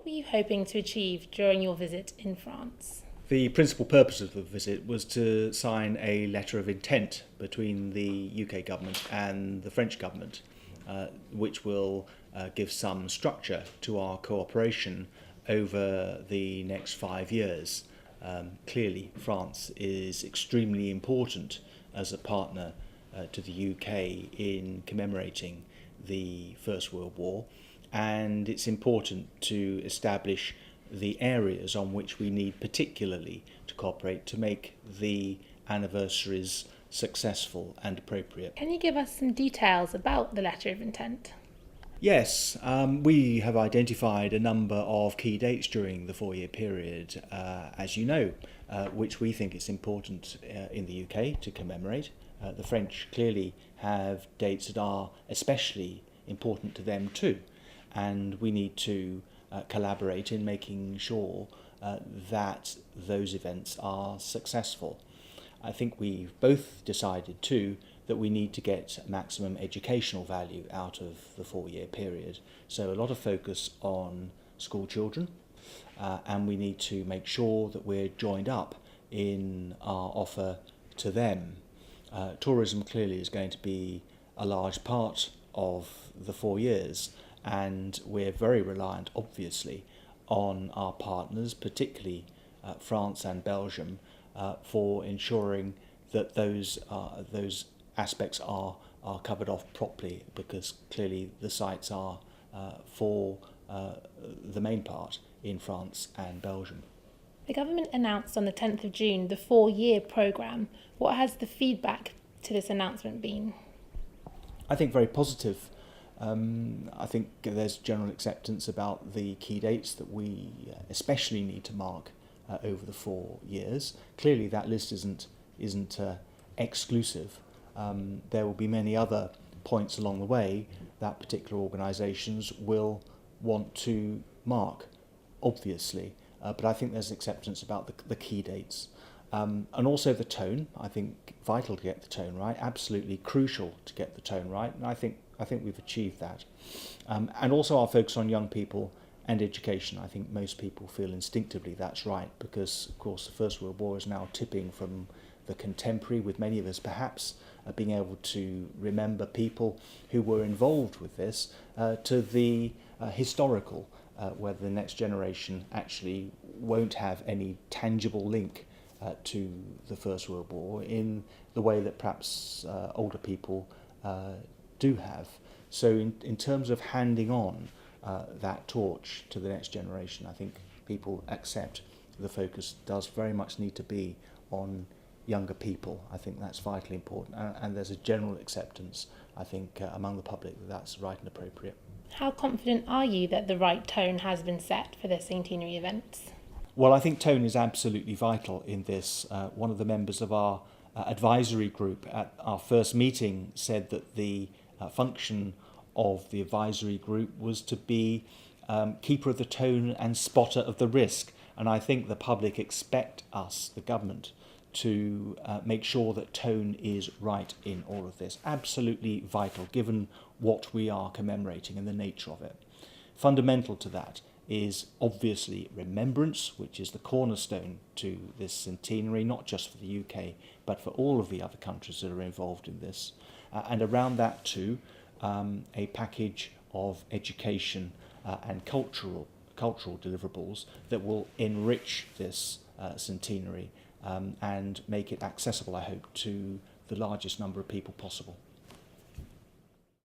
What were you hoping to achieve during your visit in France? The principal purpose of the visit was to sign a letter of intent between the UK government and the French government, which will give some structure to our cooperation over the next 5 years. Clearly, France is extremely important as a partner to the UK in commemorating the First World War, and it's important to establish the areas on which we need particularly to cooperate to make the anniversaries successful and appropriate. Can you give us some details about the letter of intent? Yes, we have identified a number of key dates during the 4-year period, as you know, which we think it's important in the UK to commemorate. The French clearly have dates that are especially important to them too, and we need to collaborate in making sure that those events are successful. I think we've both decided too that we need to get maximum educational value out of the 4-year period. So a lot of focus on school children, and we need to make sure that we're joined up in our offer to them. Tourism clearly is going to be a large part of the 4 years, and we're very reliant, obviously, on our partners, particularly France and Belgium, for ensuring that those aspects are covered off properly, because clearly the sites are for the main part in France and Belgium. The government announced on the 10th of June the 4-year programme. What has the feedback to this announcement been? I think very positive. I think there's general acceptance about the key dates that we especially need to mark over the 4 years. Clearly that list isn't exclusive. There will be many other points along the way that particular organisations will want to mark, obviously, but I think there's acceptance about the key dates. And also the tone. I think vital to get the tone right, absolutely crucial to get the tone right, and I think we've achieved that. And also our focus on young people and education. I think most people feel instinctively that's right, because of course the First World War is now tipping from the contemporary, with many of us perhaps being able to remember people who were involved with this, to the historical, where the next generation actually won't have any tangible link to the First World War in the way that perhaps older people do have. So in terms of handing on that torch to the next generation, I think people accept the focus does very much need to be on younger people. I think that's vitally important, and there's a general acceptance, I think, among the public that that's right and appropriate. How confident are you that the right tone has been set for the centenary events? Well, I think tone is absolutely vital in this. One of the members of our advisory group at our first meeting said that the function of the advisory group was to be keeper of the tone and spotter of the risk. And I think the public expect us, the government, to make sure that tone is right in all of this. Absolutely vital, given what we are commemorating and the nature of it. Fundamental to that is obviously remembrance, which is the cornerstone to this centenary, not just for the UK, but for all of the other countries that are involved in this. And around that too, a package of education and cultural deliverables that will enrich this centenary and make it accessible, I hope, to the largest number of people possible.